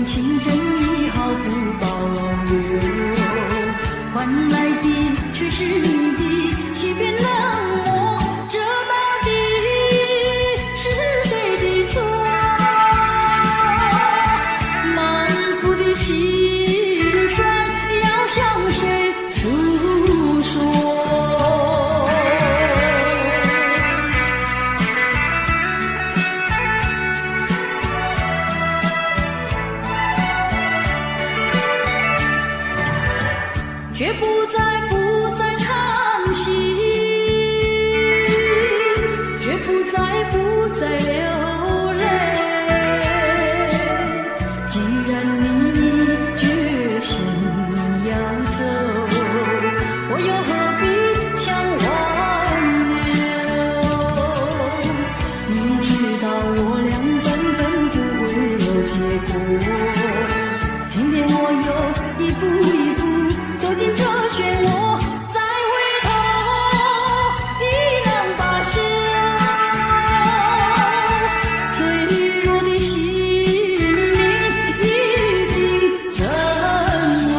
真情真意毫不保留，换来的却是你的欺骗冷漠，这到底是谁的错？满腹的心酸要向谁诉说？却不再唱戏，却不再流泪。既然你决心要走，我又何必强挽留？你知道我俩根本不会有结果，偏偏我又一步一步走进这漩涡，再回头已难罢休。脆弱的心灵已经沉默。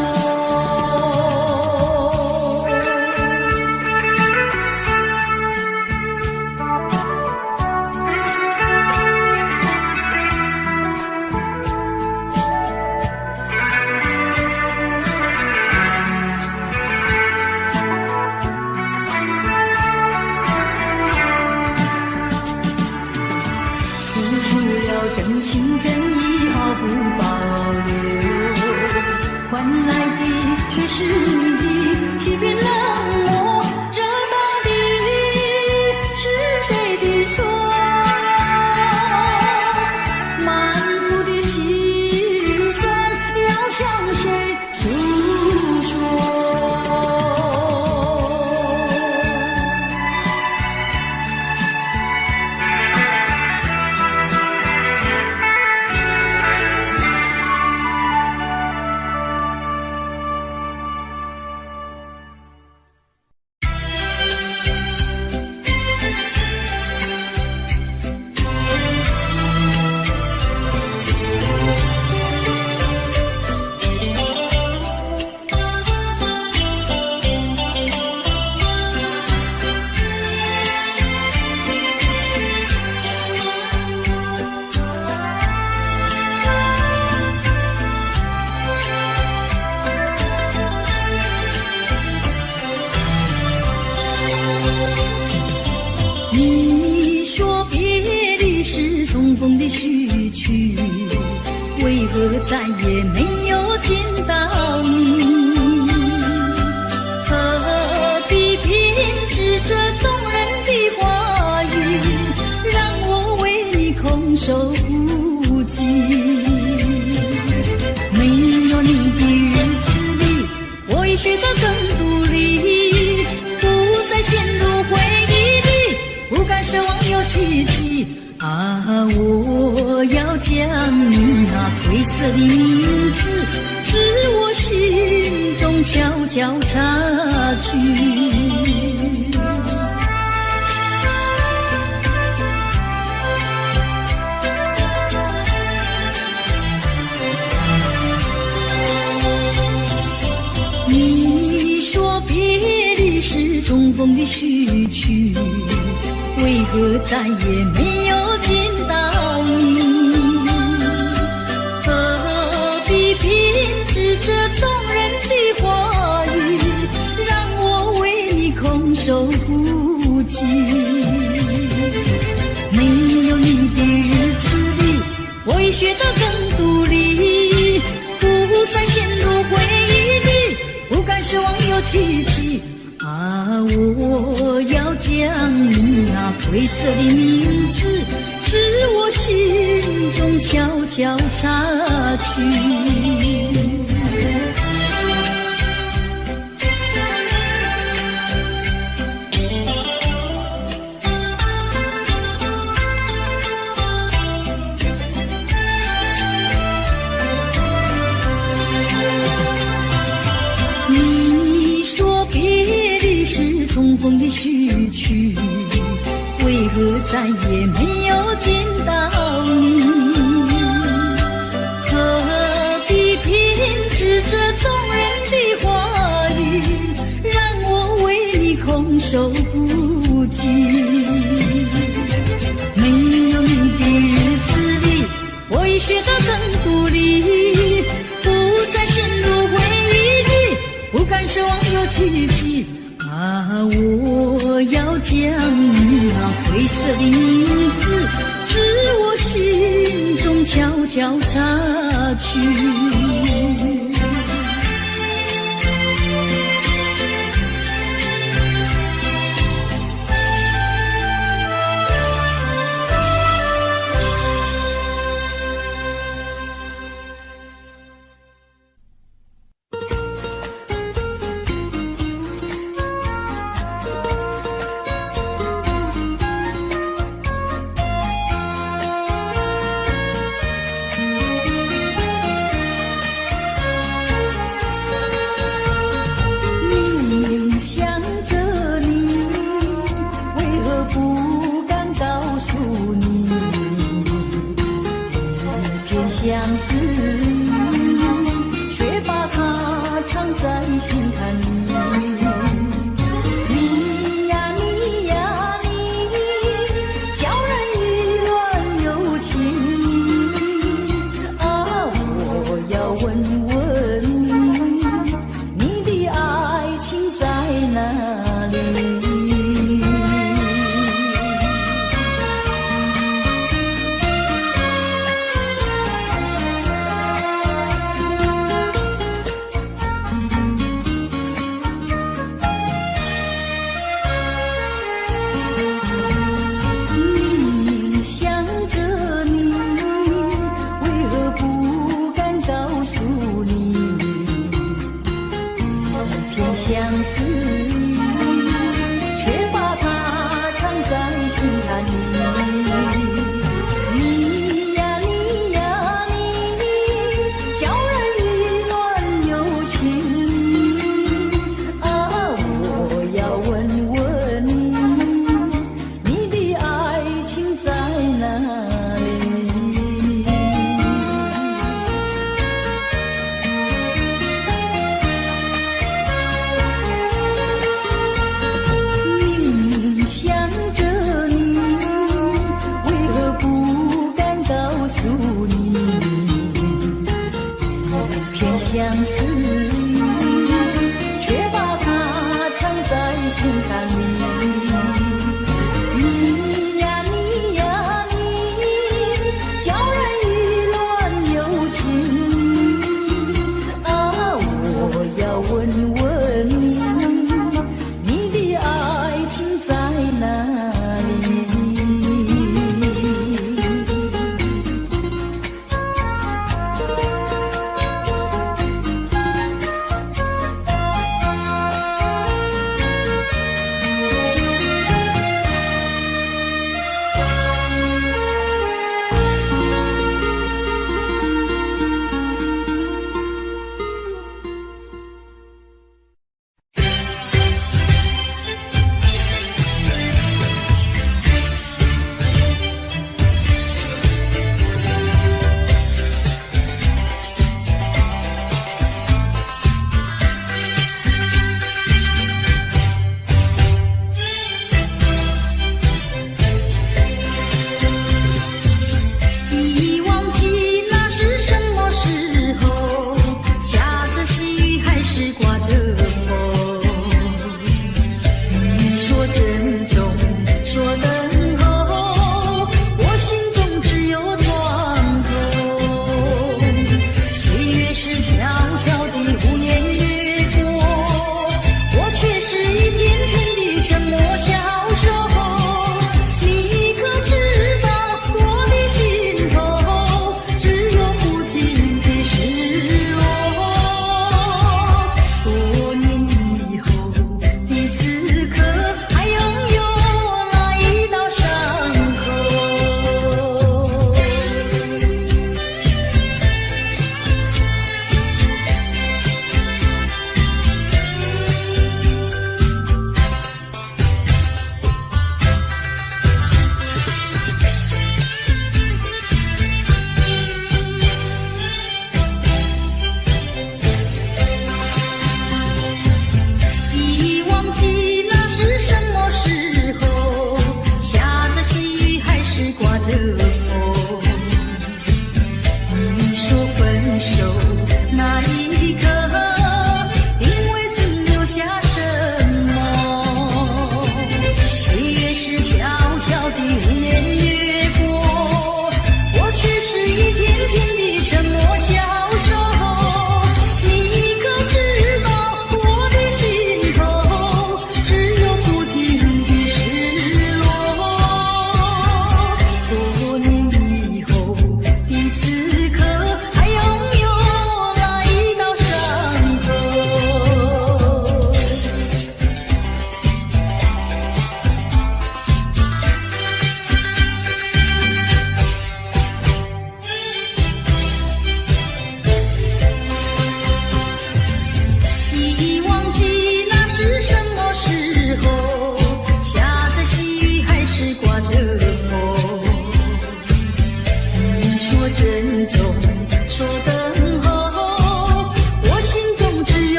真情真意毫不保留，换来的却是你的欺骗冷漠，这到底是谁的错？满腹的心酸要向谁诉说？你说别离是重逢的序曲，为何再也没有见到你？何必编织这动人的话语，让我为你空守孤寂？没有你的日子里，我已学得更独立，不再陷入回忆，不敢奢望有奇迹啊！我要将你那褪色的名字，自我心中悄悄擦去。你说别离是重逢的序曲，为何再也没有见到你？何必编织这动人的话语，让我为你空守孤寂？没有你的日子里，我已学得更独立，不再陷入回忆里，不敢奢望有奇迹啊！我要将你那褪色的名字，自我心中悄悄擦去。你说别离是重逢的序曲，为何再也没有见到你？何手不及。没有你的日子里，我已学得更独立，不再陷入回忆里，不敢奢望有奇迹。我要将你那灰色的名字，至我心中悄悄插去。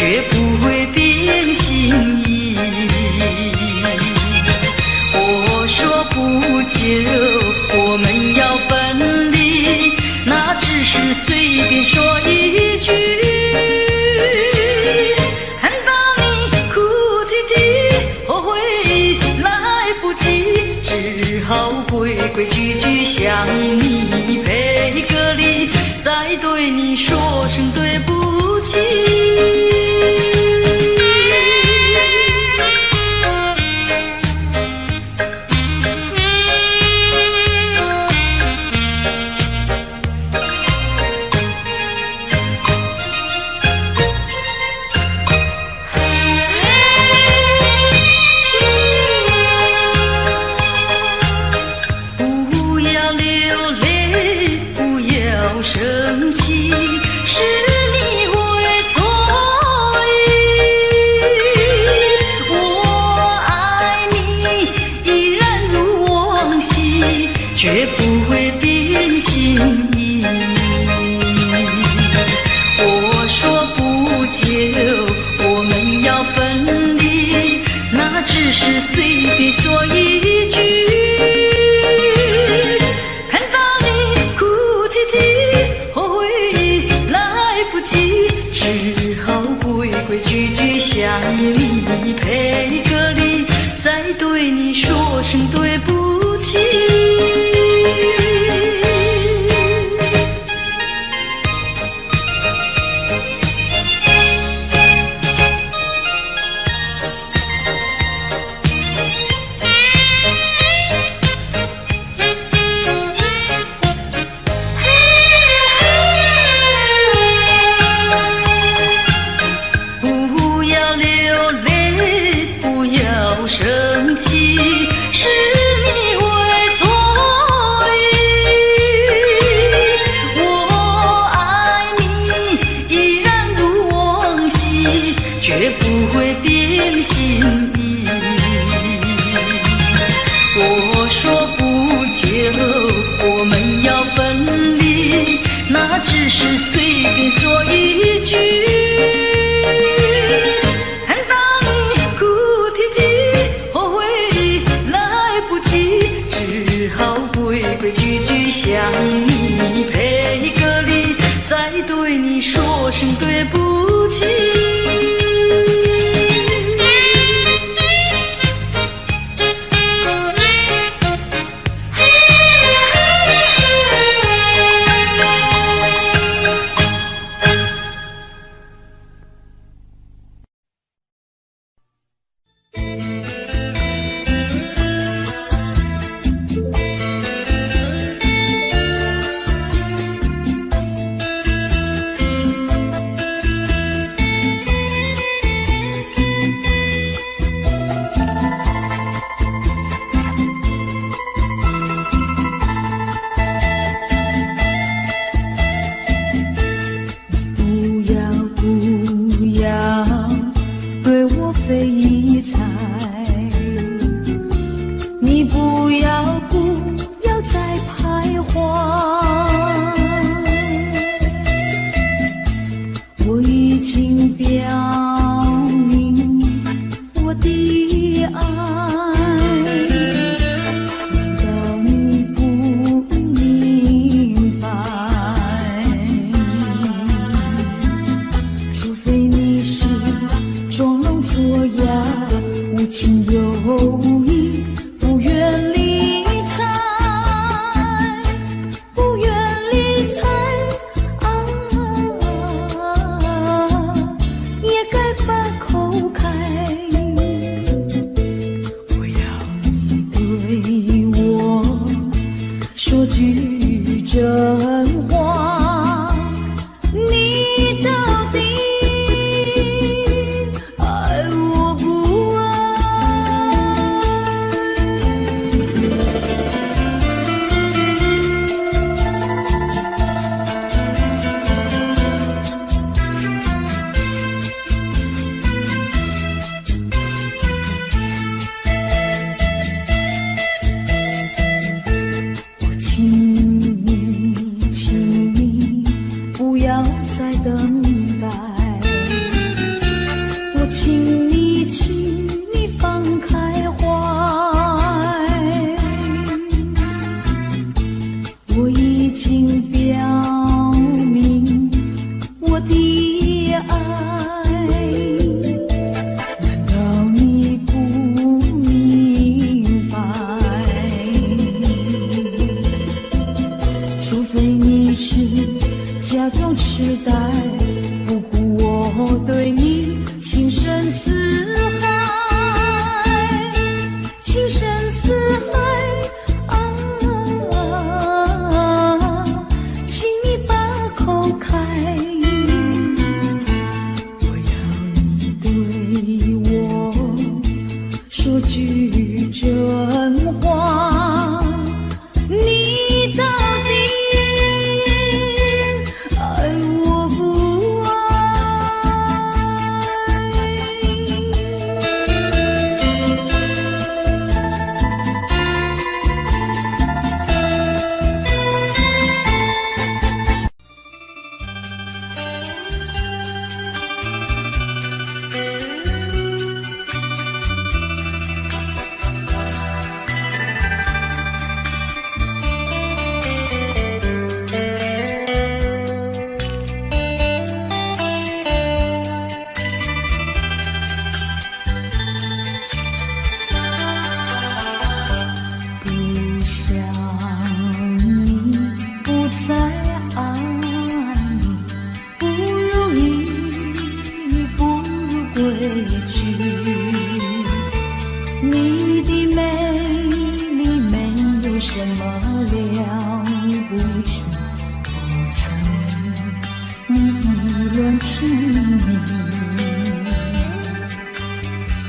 绝不会变心意。我说不久我们要分离，那只是随便说一句。看到你哭啼啼，后悔来不及，只好规规矩矩向你赔个礼，再对你说声对不起。生气是你会错意，我爱你依然如往昔，绝不会变心意。我说不久我们要分离，那只是随便说一句。只好规规矩矩向你赔个礼，再对你说声对不起。生气是你会错意，我爱你依然如往昔，绝不会变心意。我说不久我们要分离，那只是随便说一句。规规矩矩向你赔个礼，再对你说声对不起。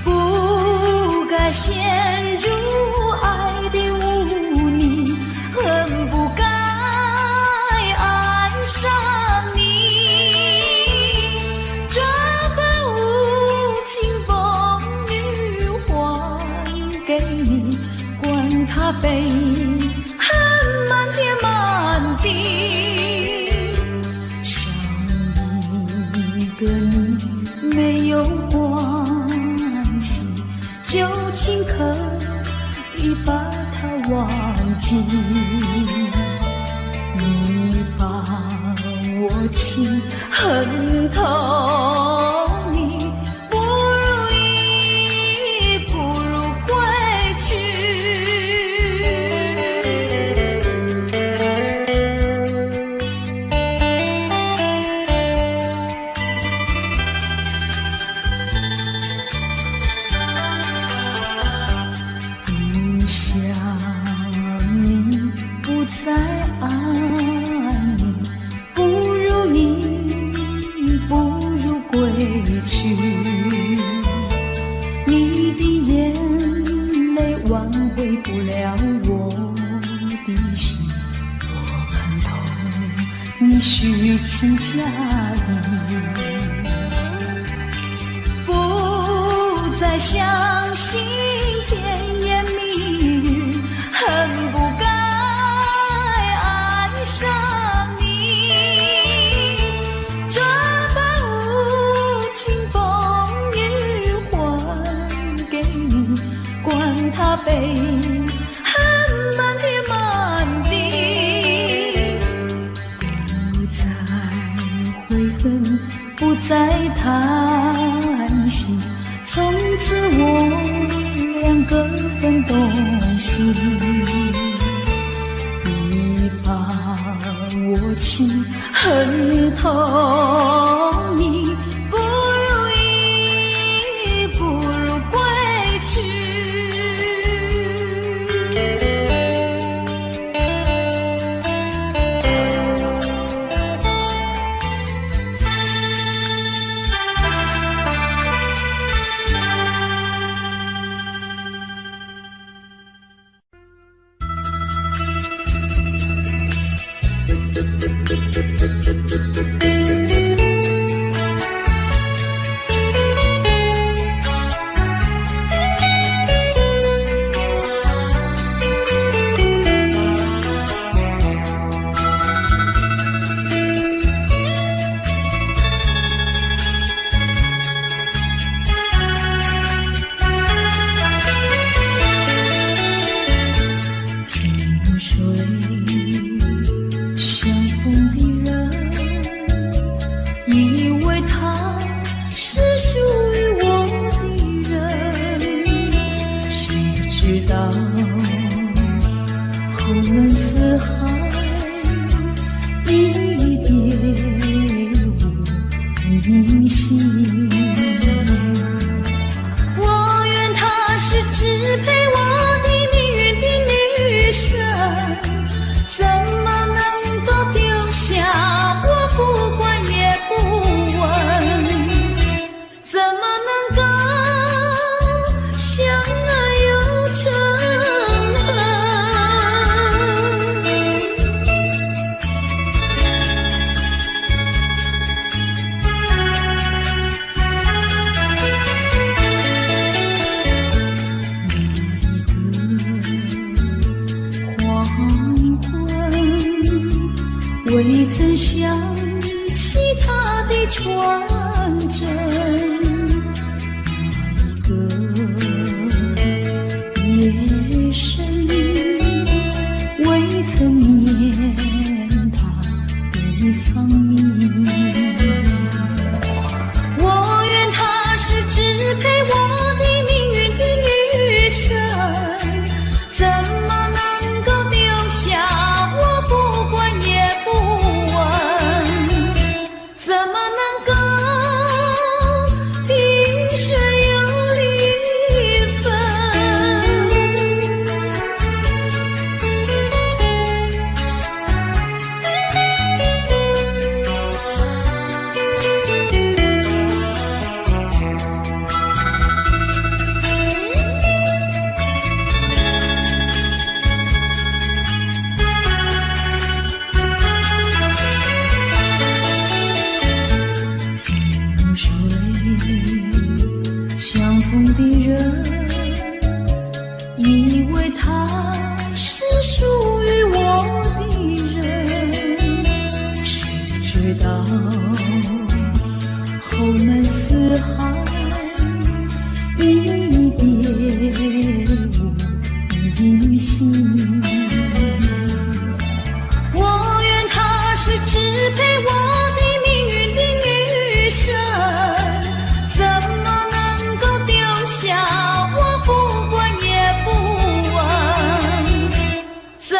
不该陷入爱的污泥，恨不该爱上你。这般无情风雨还给你，管他悲恨满天满地，少一个你没有关系，就请可以把它忘记。你把我情恨透，你不如意，不如归去。不想你，不再爱你，不如意，不如归去。你的眼泪挽回不了我的心，我看透你虚情假意，不再相信甜言蜜语，恨不该爱上你。这般无情风雨还给你，管他悲恨满天满地。不再悔恨，不再叹息，从此我两个分东西。你把我情恨透，你不如意，不如归去。相逢的人以为他是属于我的人，谁知道后门四海一别音信。我愿她是支配我的命运的女神，怎么能够丢下我不管也不问？怎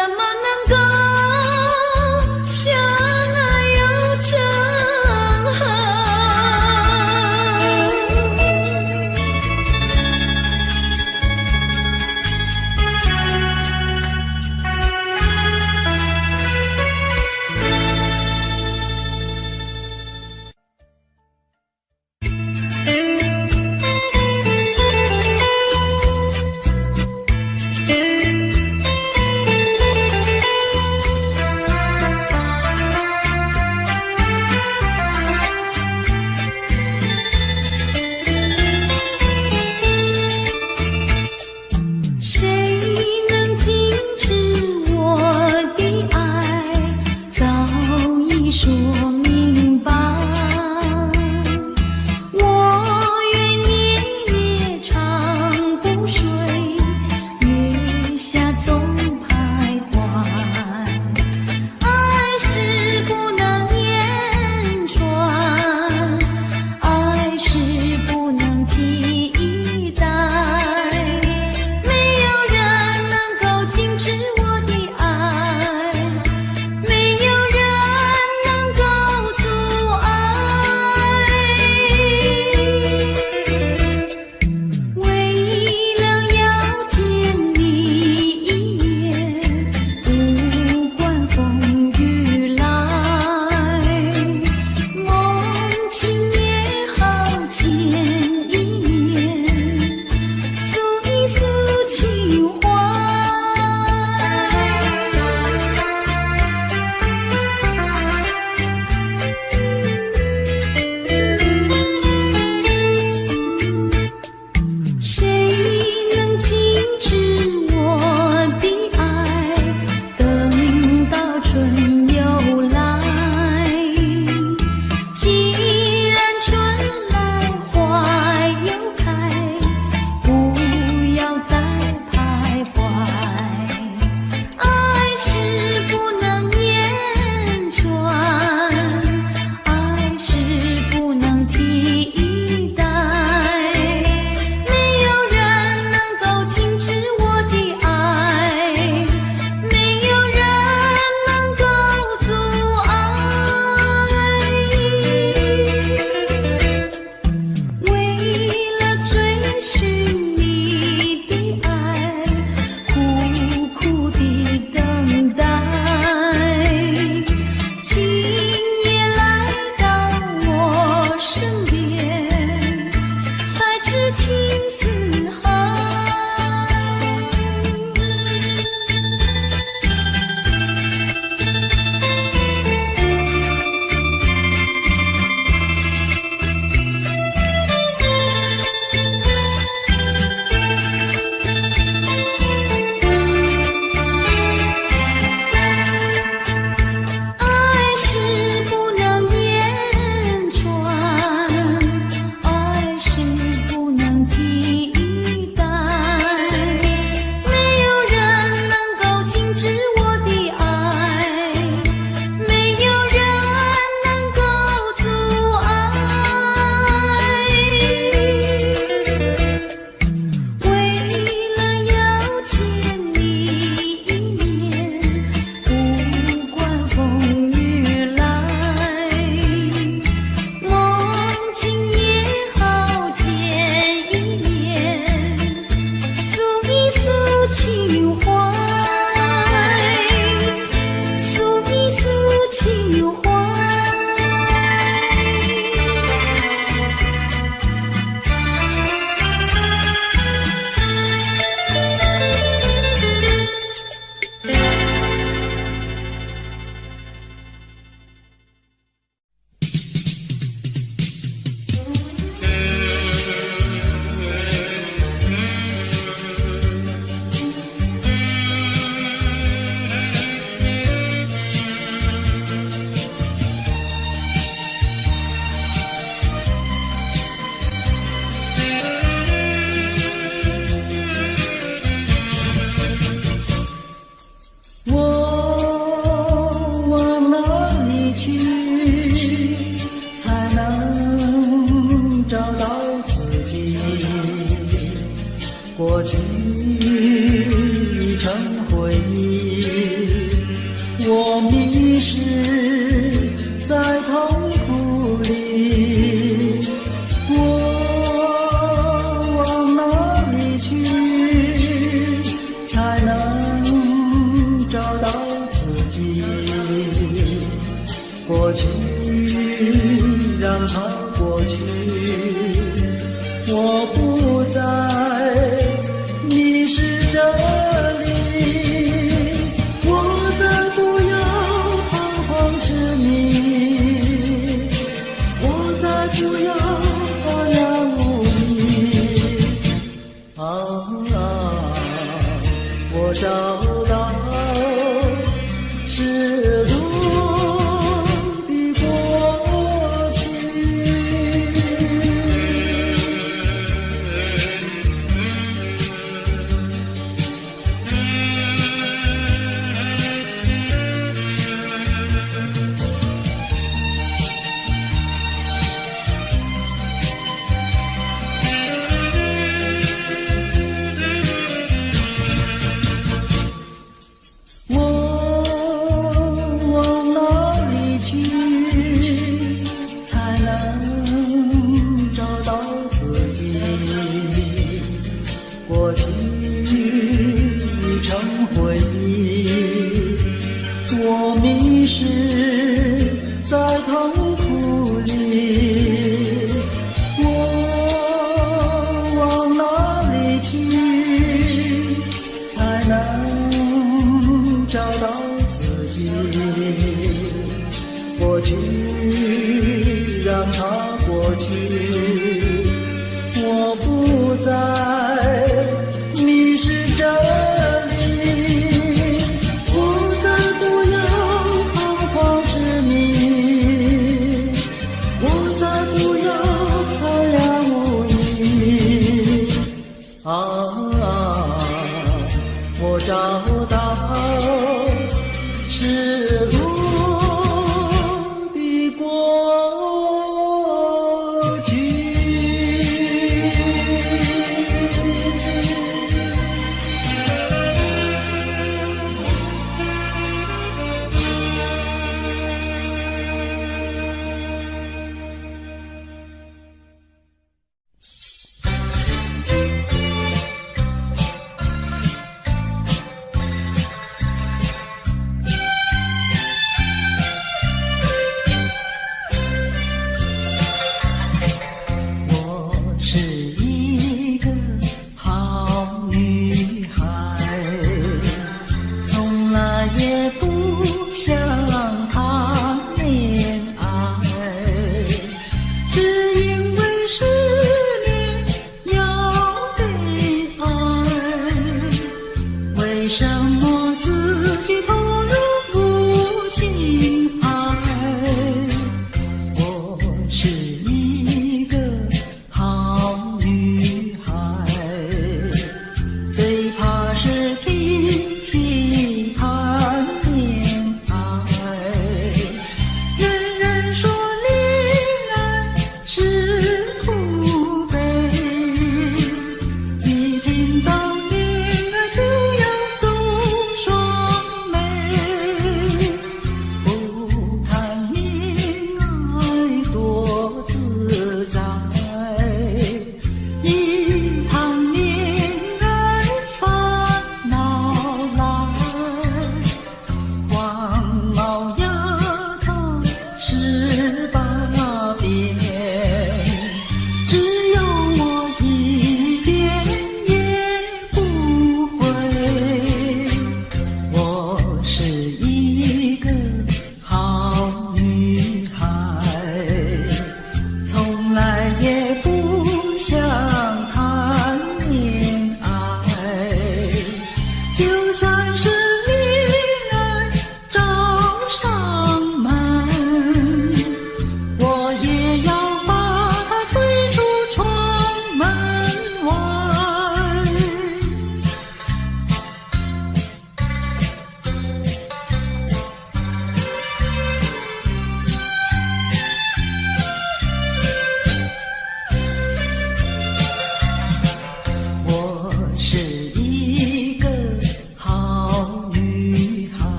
找到自己，过去已成回忆，我迷失在痛苦里，我往哪里去才能找到自己？过去让它过去，我不再迷失这里，我再不要彷徨执迷，我再不要茫然无依。我找到失落的过去。过去已成回忆，我迷失在痛苦里，我往哪里去才能找到自己？过去让它过去，我不再迷失这里，我再不要彷徨执迷，我再不要茫然无依。我找到失落的过去。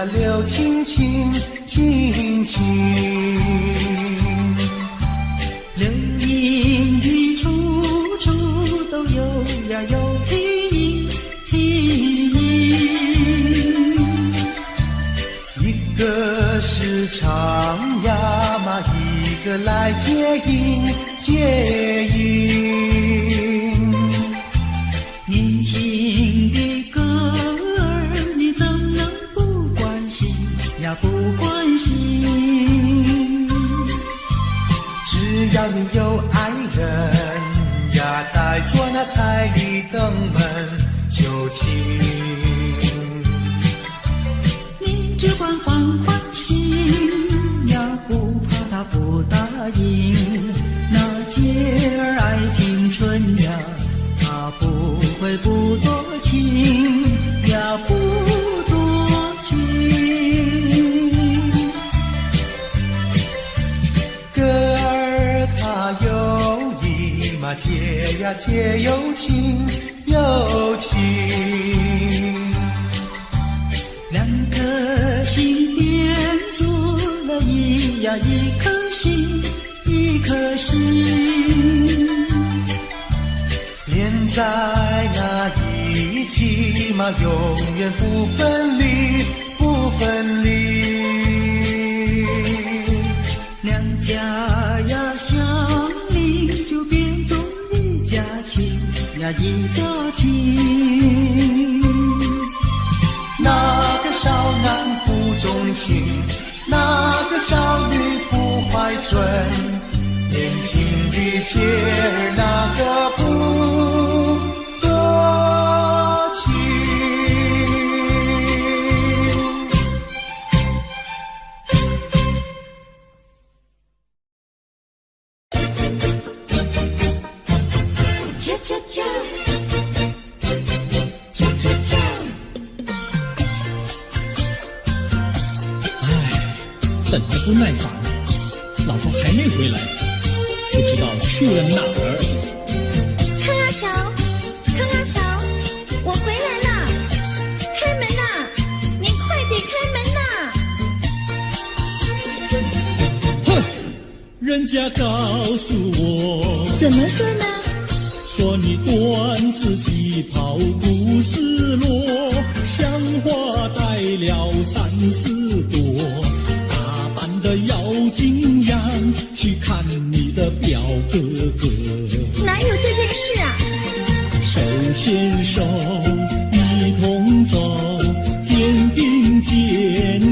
呀柳青青青青，流言语处处都有呀有听听，一个是唱呀嘛，一个来接应接应。年轻的歌儿你怎能不关心呀不关心，只要你有爱人呀，带着那彩礼登门就亲。你只管放宽心呀，不怕他不答应。那姐儿爱青春呀，他不会不多情呀，不多情。歌儿它有意嘛，姐呀姐有情有情。两颗心变作了一颗心，一颗心，连在那一起嘛，永远不分离，不分离。两家呀相邻，就变作一家亲呀一家亲。那个少男不钟情，那个少女不怀春，年轻的姐儿那个不多情。恰恰恰，恰恰恰。等得不耐烦了，老婆还没回来，不知道去了哪儿。康阿乔，康阿乔，我回来了，开门呐！你快点开门呐！哼，人家告诉我，怎么说呢？说你短子旗袍不丝落，像花戴了3、4朵。的妖精样去看你的表哥哥，哪有这件事啊？手牵手一同走，肩并肩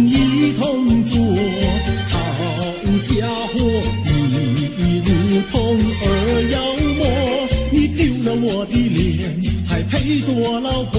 一同坐，好家伙，你如同儿妖魔，你丢了我的脸，还配做老婆？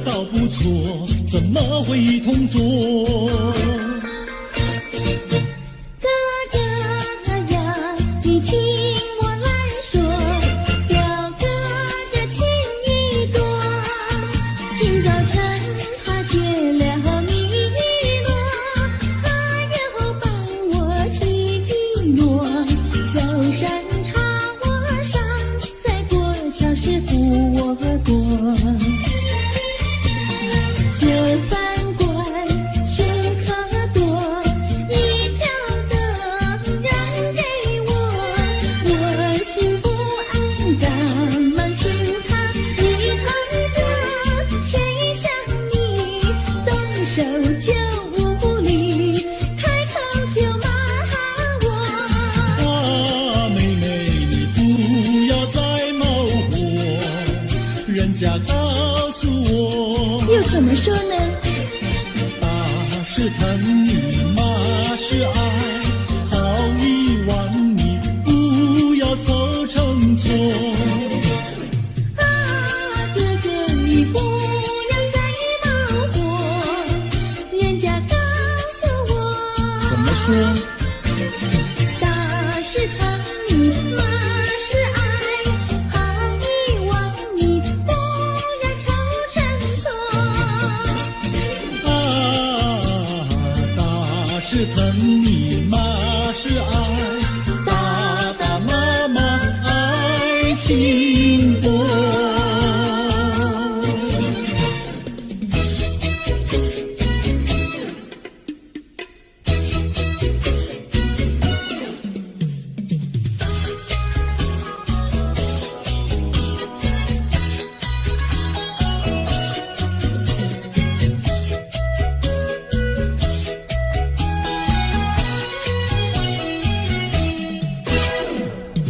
倒不错，怎么会一同做？哥哥呀，你听我来说，表哥的情意多。今早晨他接了你落，他又帮我提笔落，走山茶我上，再过桥是扶我过。这饭馆谁可多，一条灯让给我，我心不安，赶忙请他一同坐。谁想你动手就无理，开口就骂我。啊，妹妹你不要再冒火，人家告诉我，又怎么说呢？打是疼你，骂是爱，心窝。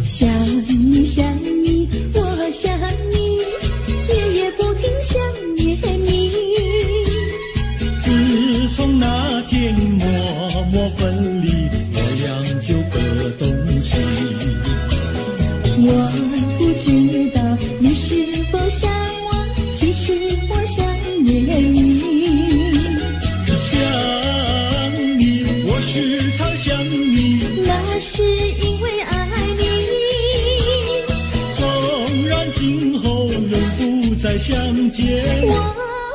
想你想你，我想你，夜夜不停想念你。自从那天默默分离，我俩就各东西。我不知道你是否想我，其实我想念你。想你，我时常想你，那是因为爱你。纵然今后仍不再相见，我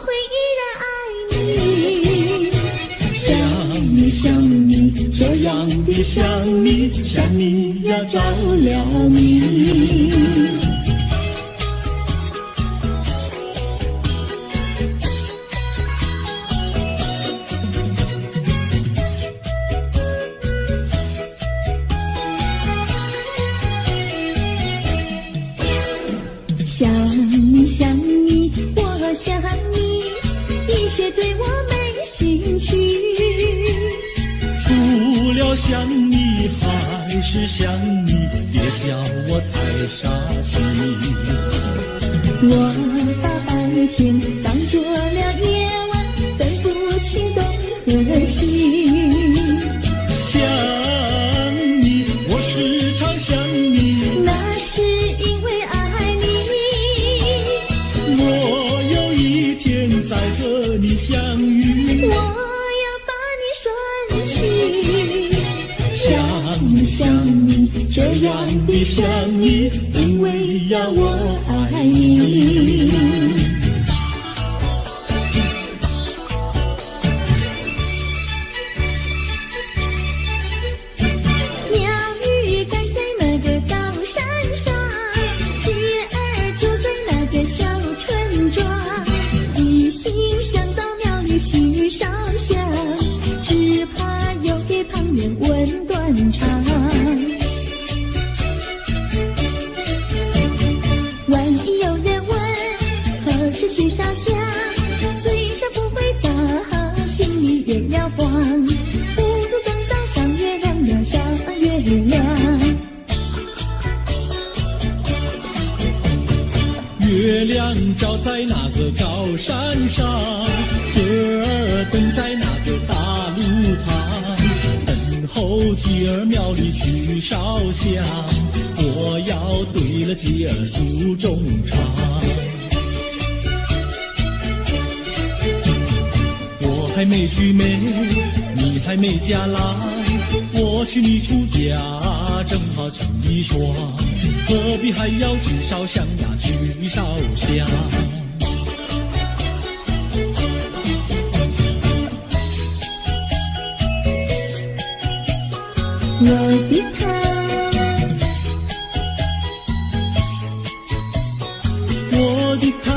会依然爱你。想你想你，这样的想你，想你呀着了迷。想你想你，我想你，一切对我没兴趣。除了想你还是想你，别笑我太傻气。我把白天当作了夜晚，分不清东和西。想你，我时常想你，那是因为爱你。我有一天再和你相遇，我要把你拴起。想你想你，这样的想你，因为呀我爱你。鸟语赶在那个高山上，鸡儿住在那个小村庄，一心想到庙里去烧香，只怕有给旁人问断肠。万一有人问何时去烧香，嘴上不回答，心里也要慌。不如等到上月亮呀上月亮。月亮照在那个高山上，雀儿等在那个大路旁，等候鸡儿庙里去烧香，我要对了鸡儿诉衷肠。我还没娶媒，你还没嫁来，我娶你出嫁，正好情意双，何必还要去烧香呀去烧香。我的他，我的他，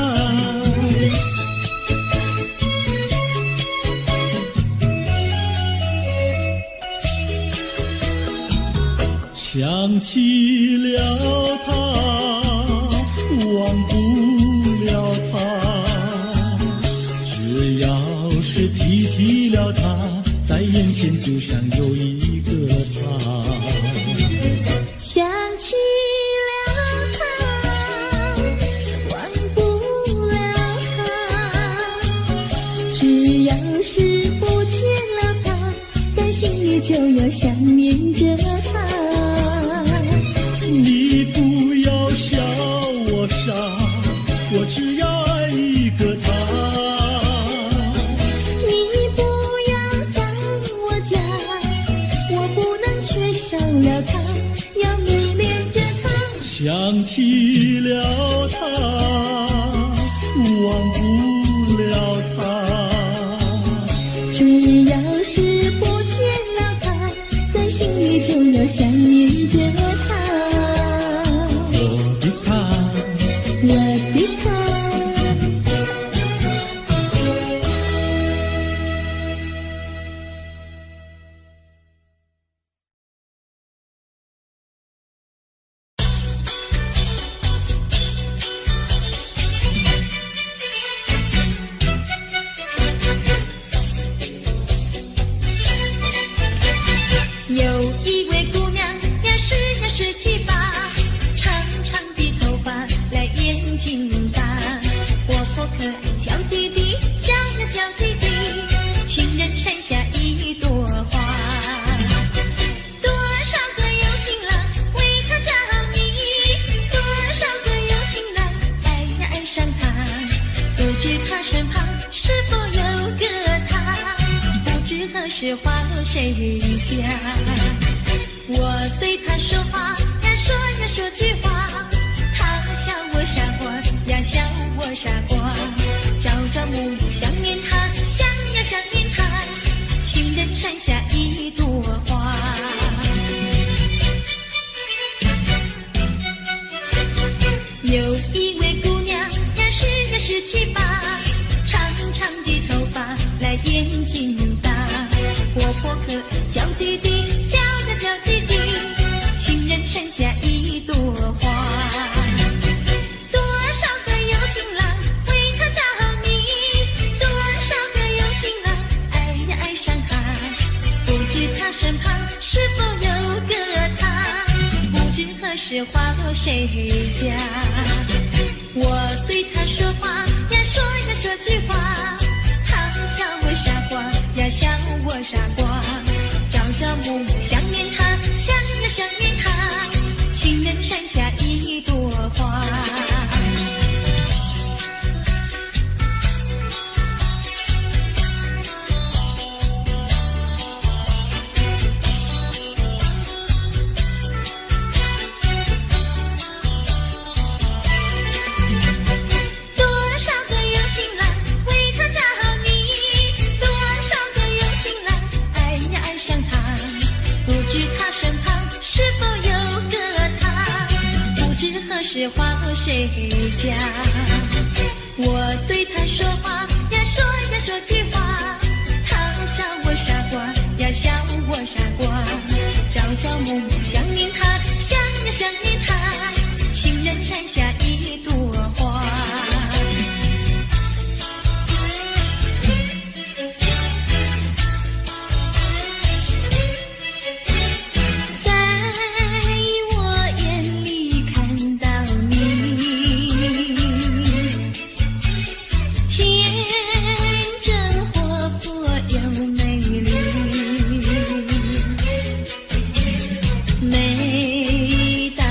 想起了他，忘不了他，只要是提起了他，在眼前就像有一个他。想起了他，忘不了他，只要是不见了他，在心里就要想念着他。你不要笑我傻，我只要爱一个他。你不要当我假，我不能缺少了他，要迷恋着他。想起了他，忘不了他，只要是不见了他，在心里就要想念着他。我的他。身旁是否有个他？不知何时花落谁家？我对他说话呀说句话，他笑我傻瓜呀笑我傻瓜。朝朝暮暮想念他，想呀想念他，情人山下一朵花。有一位姑娘呀17、18，长长的头发来点金发，活泼可爱娇滴滴，娇呀娇滴滴，情人山下一朵花。多少个有情郎为她着迷，多少个有情郎爱呀爱上她，不知她身旁是否有个他？不知何时花落谁家？我对他说话呀说句话，他笑我傻瓜呀笑我傻瓜。朝朝暮暮想念他，想呀想念他，情人山下一朵花。是花落谁家？我对他说话呀说句话，他笑我傻瓜呀笑我傻瓜。朝朝暮暮想念他，想呀想念他，情人山下一朵花。每当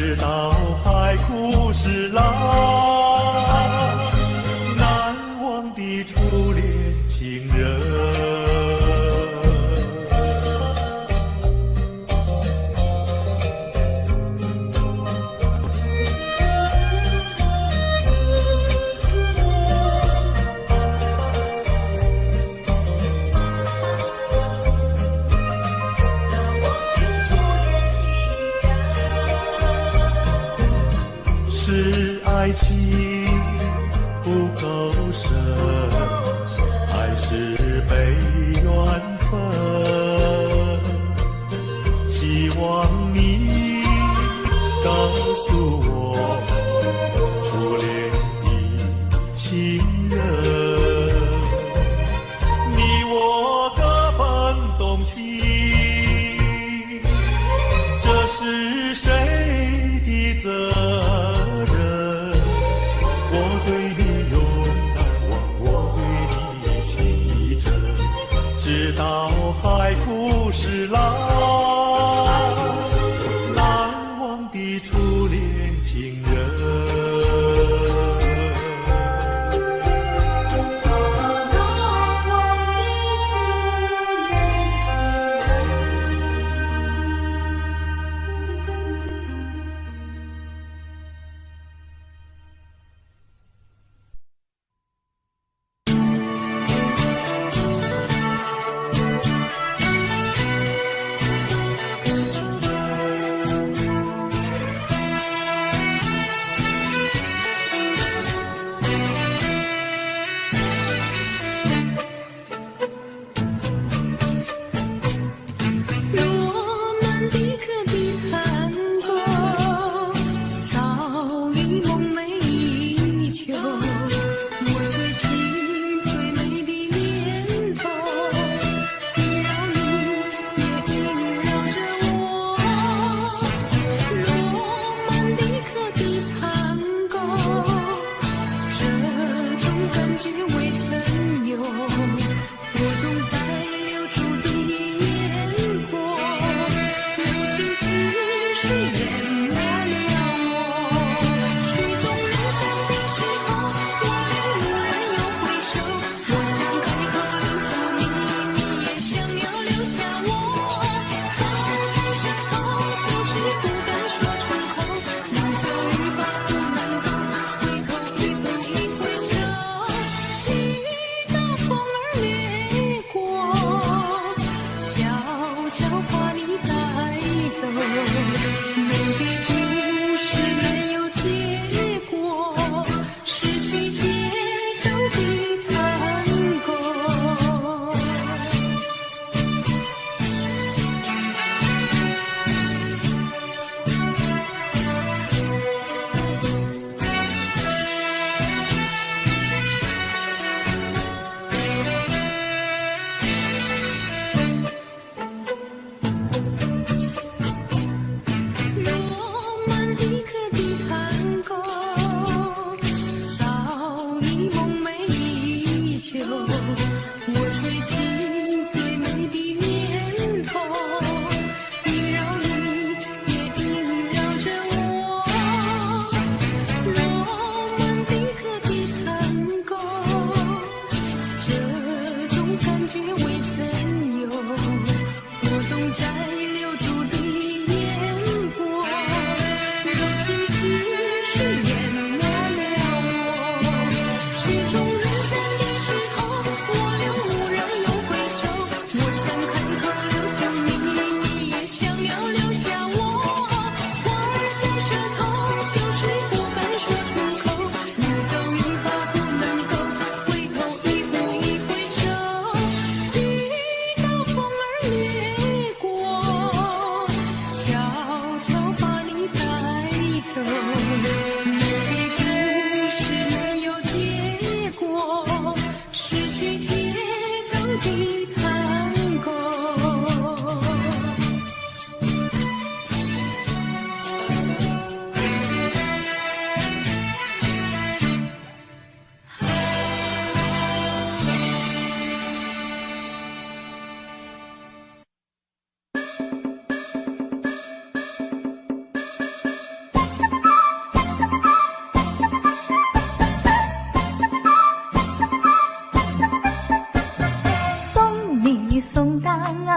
直到海枯石烂，难忘的初恋情人。是爱情不够深，还是被缘分？希望你告诉我，初恋的情人，你我各分东西，这是谁的责任？我对你永难忘，我对你记着，直到海枯石烂，难忘的初恋情人。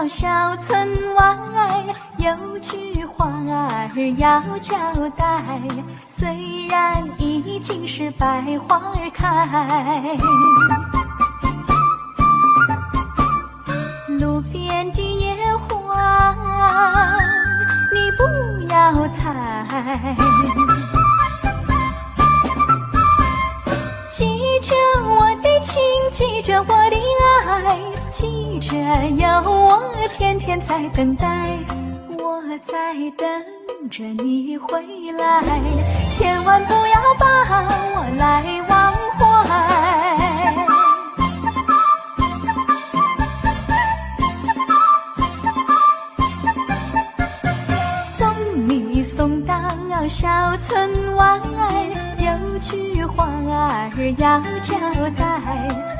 小村外有句话儿要交代，虽然已经是百花儿开，路边的野花你不要采，记着我的情，记着我的爱，记着有我天天在等待，我在等着你回来，千万不要把我来忘怀。送你送到小村外，有句话儿要交代，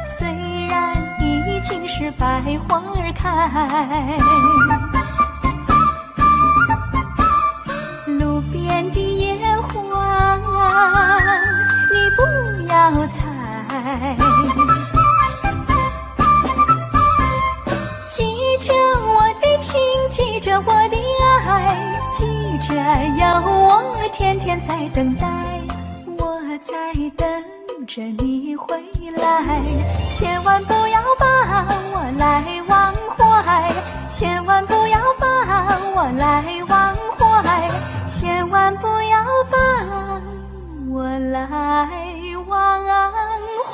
虽然已经是百花儿开，路边的野花你不要采，记着我的情，记着我的爱，记着有我天天在等待，我在等着你回来，千万不要把我来忘怀，千万不要把我来忘怀，千万不要把我来忘怀。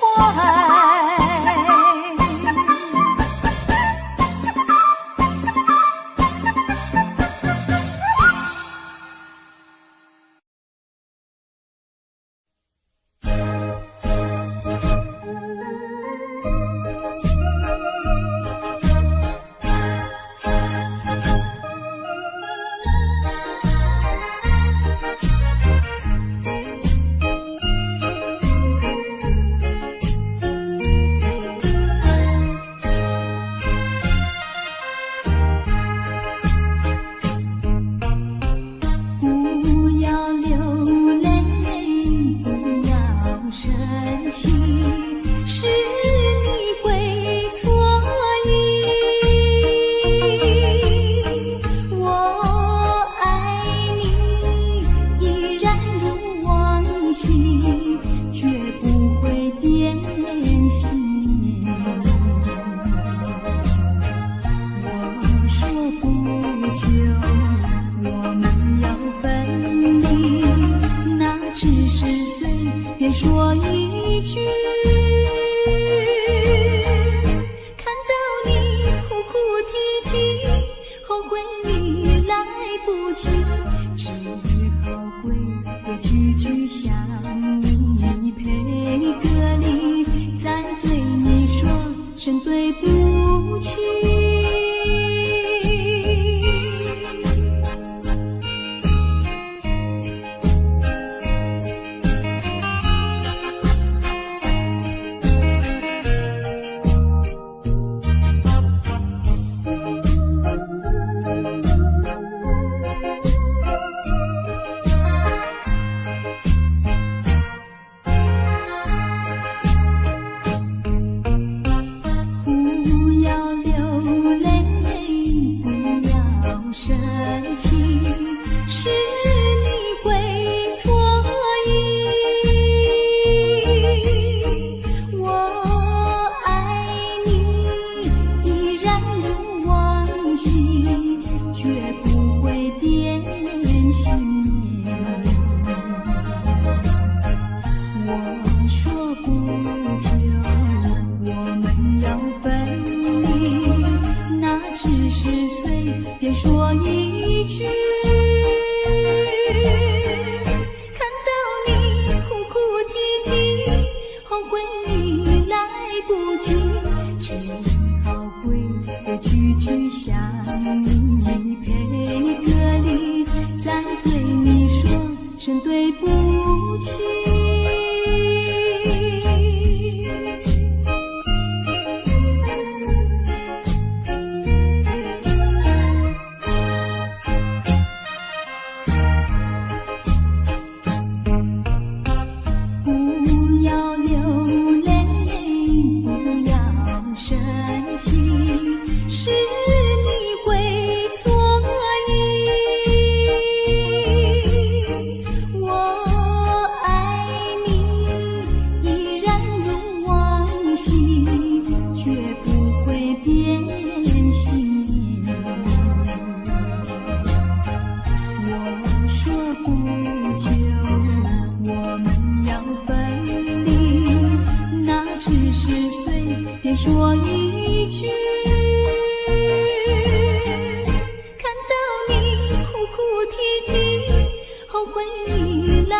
后悔已来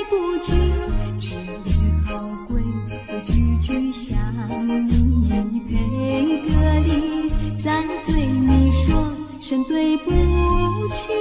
不及，只好归回句句想你，陪歌里再对你说声对不起。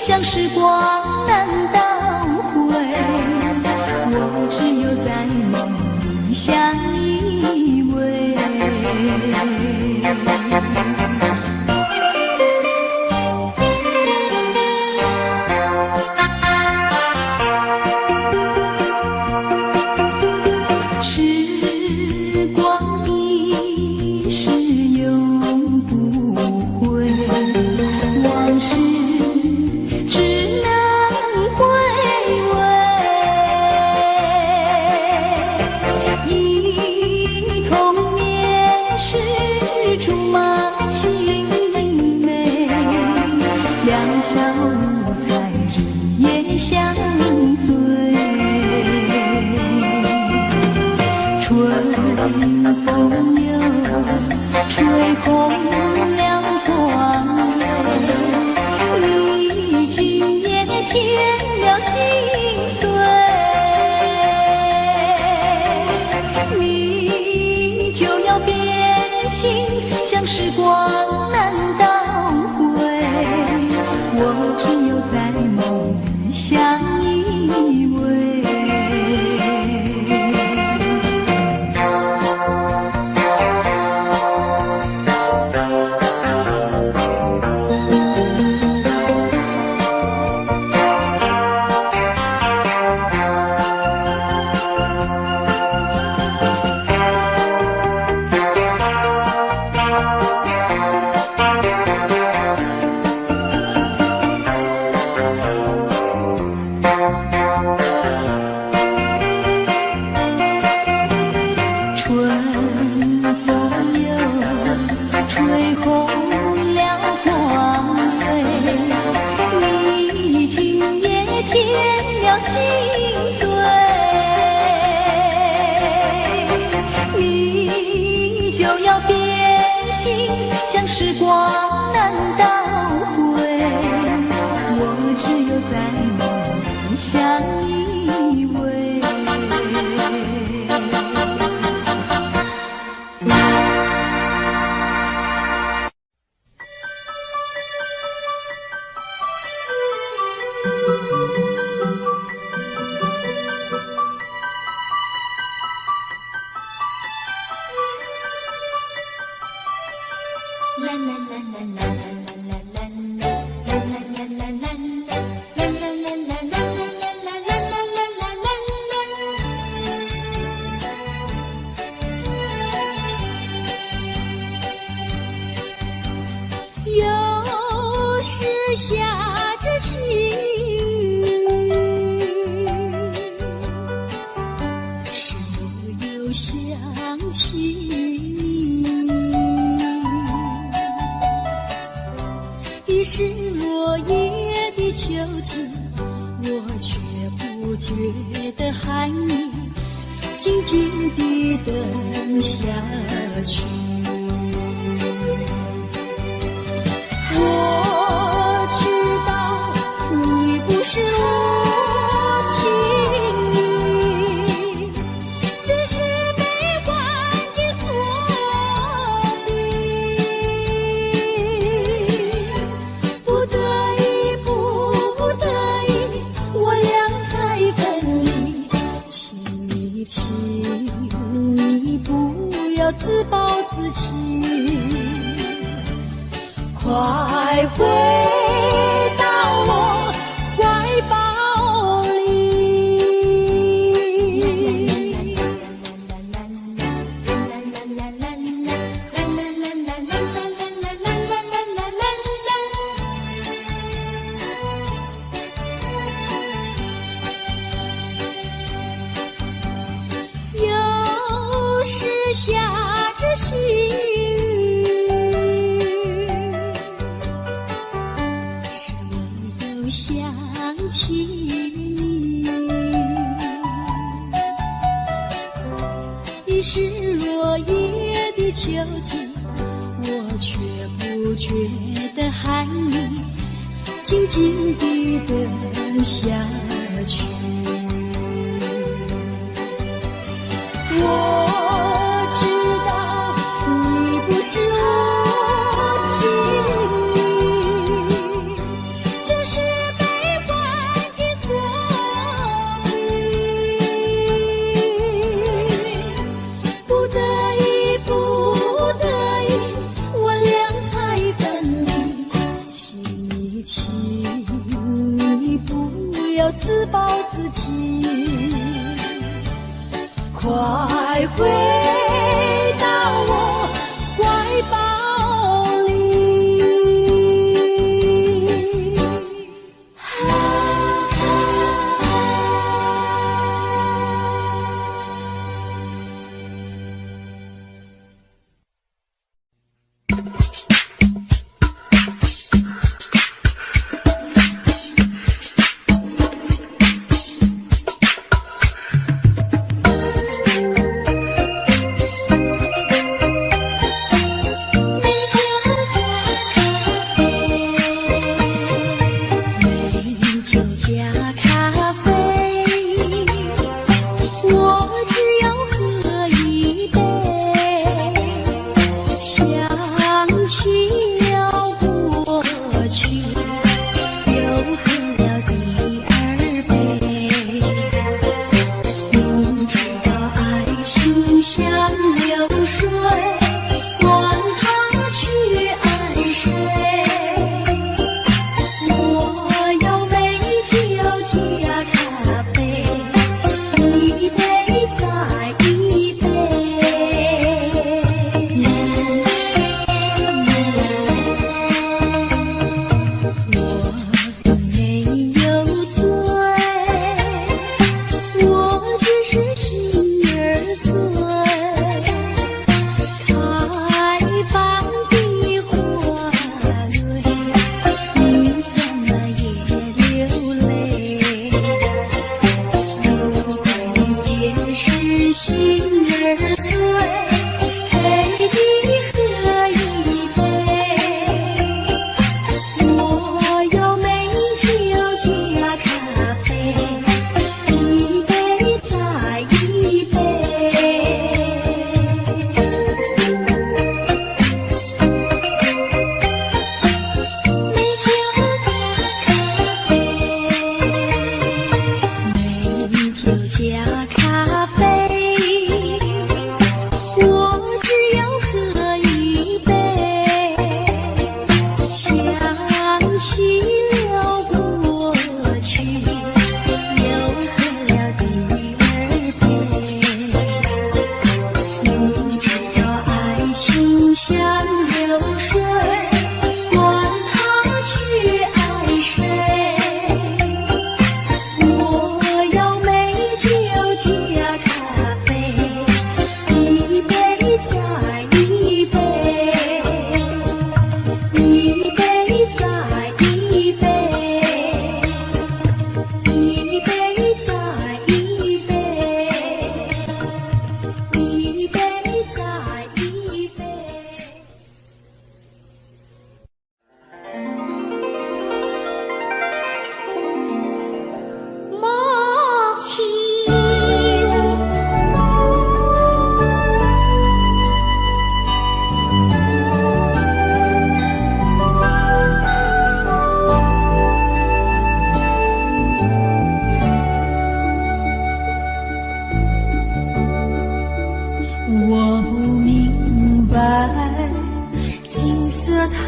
像时光难倒回，我只有在梦里相依偎。时光难倒回，我只有在梦里相依偎。时光难倒回，我只有在梦里相依偎。有时下着细雨，是我又想起你。已是落叶的秋季，我却不觉得寒意，静静地等下去。我知道你不是无情意，只是被环境所逼，不得已，不得已，我俩才分离。请你不要自暴自弃，快回到我怀抱里。有时下着细想起你，已是落叶的秋季，我却不觉得寒意，静静地等下去。我知道你不是无情意，只是被环境所逼，不得已，不得已，我俩才分离。请你不要自暴自弃，快回到我怀抱里。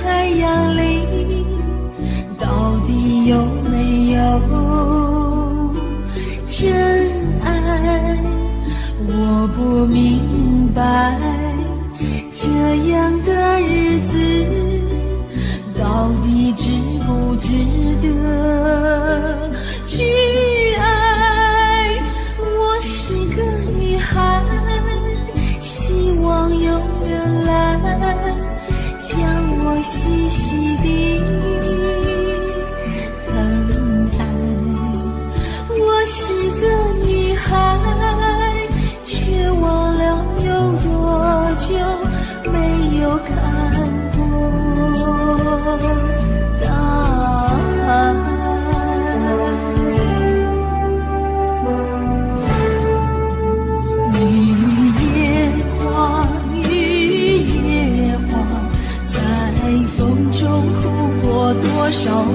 太阳里到底有没有真爱？我不明白，这样的日子到底值不值得去爱？我是个女孩，希望有人来将我细细地疼爱。我是个女孩，却忘了有多久没有看过大海。雨夜花，雨夜花，在风中哭过多少回？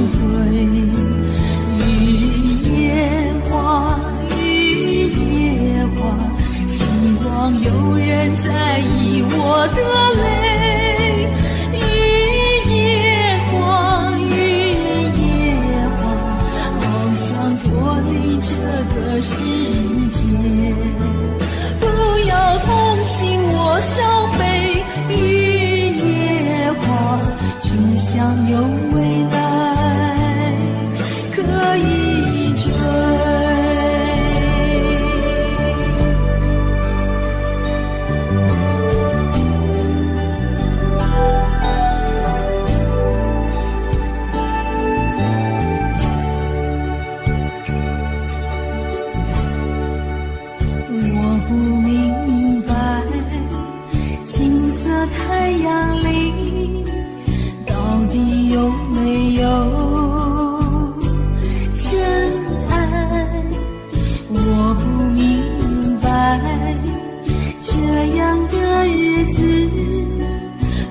雨夜花，雨夜花，希望有人在意我的泪。雨夜花，雨夜花，好想脱离这个世界。不要同情我伤悲，雨夜花，只想有未来可以追。我不明白，金色太阳里到底有没有真爱？我不明白，这样的日子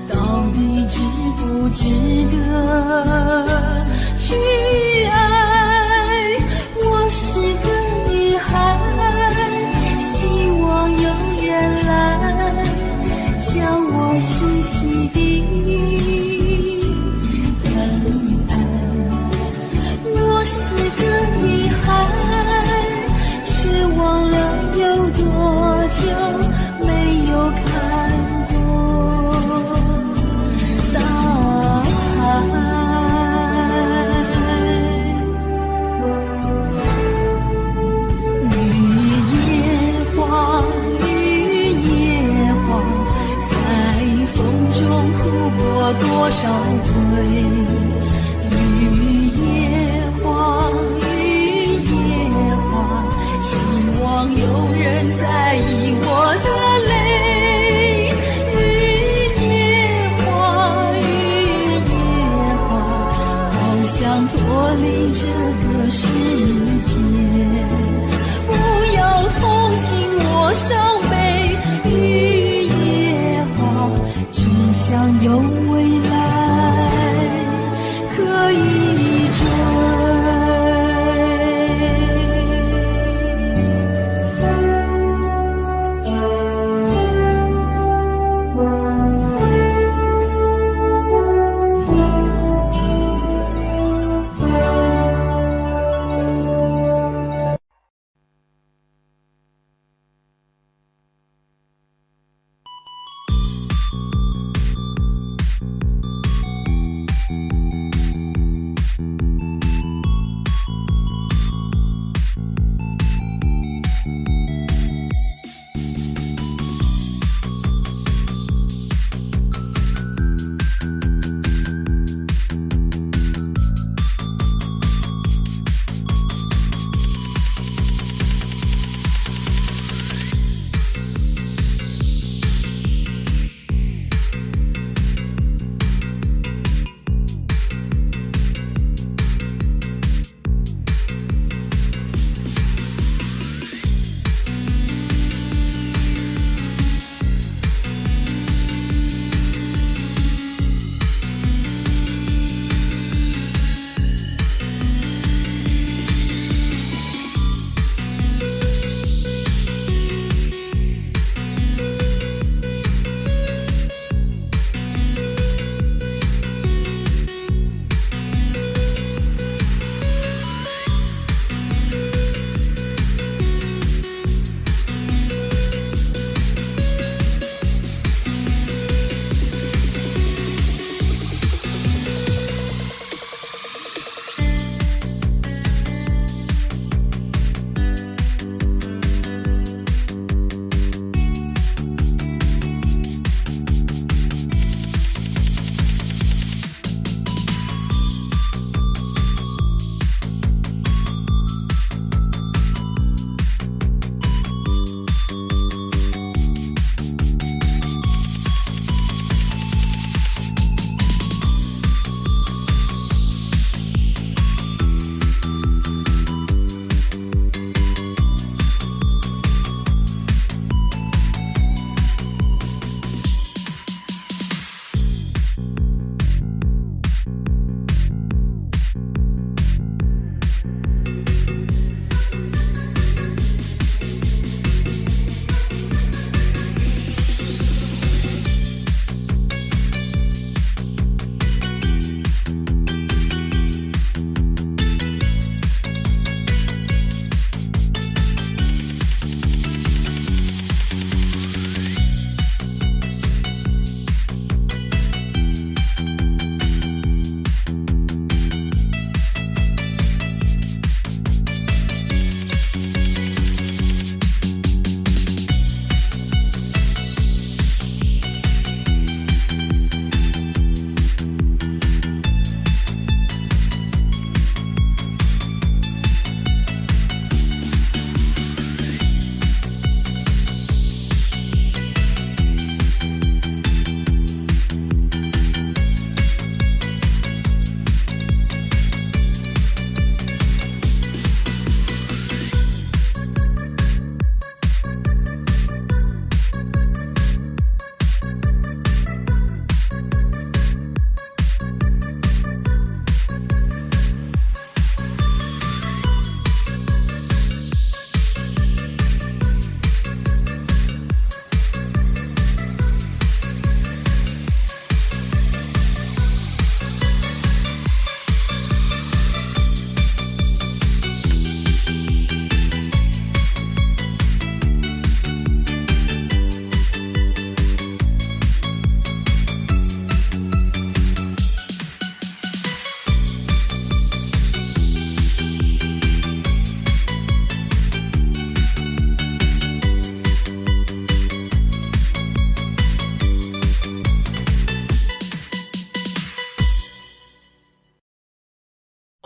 到底值不值得去爱？我是个女孩，希望有人来将我细细地疼爱。我是个女孩，却忘了有多久没有看过大海。多少回？雨夜花，雨夜花，希望有人在意我的泪。雨夜花，雨夜花，好想脱离这个世界。不要同情我伤悲，雨夜花，只想有未来可以追。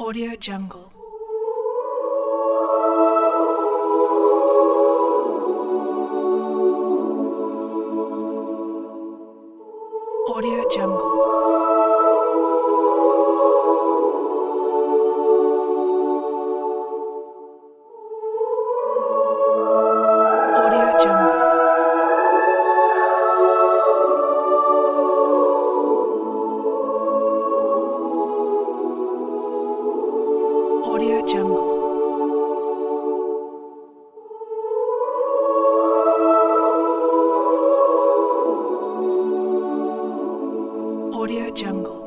Audio Jungle. Audio Jungle. Audio Jungle. Audio Jungle. Audio Jungle.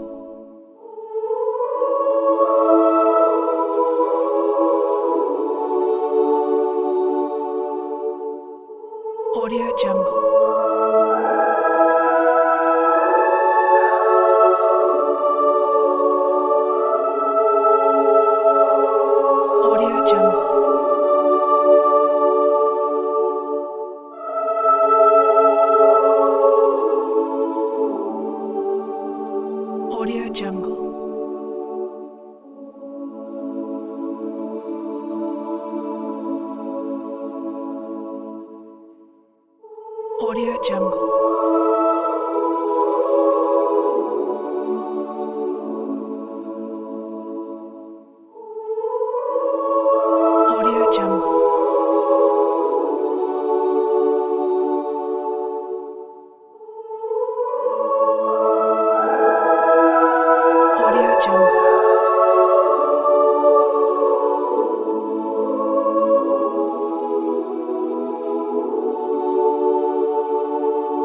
Audio Jungle. Audio Jungle. Audio Jungle. Audio Jungle. Audio Jungle.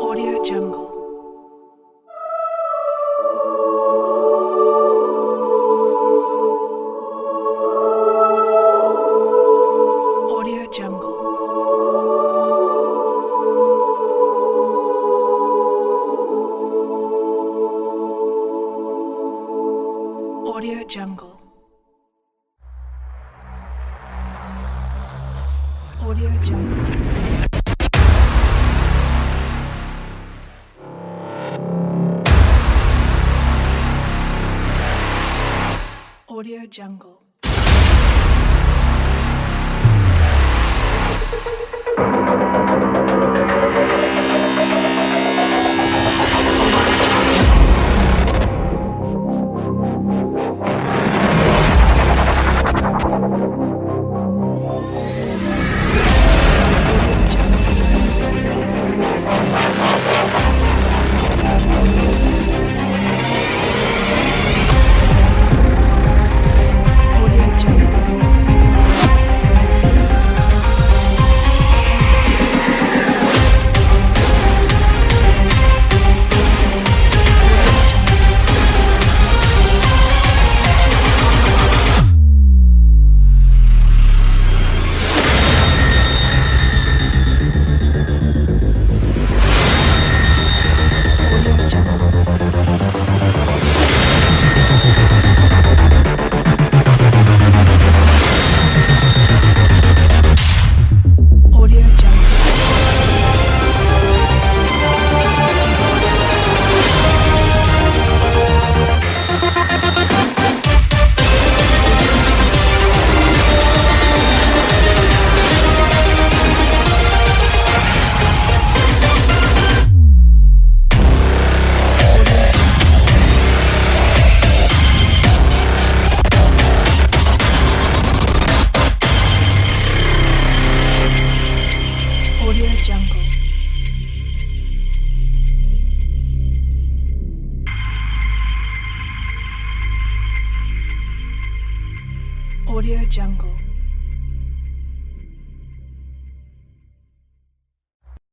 Audio Jungle. Audio Jungle. Audio Jungle. Audio Jungle. Audio Jungle. Audio Jungle. Audio Jungle. Audio Jungle.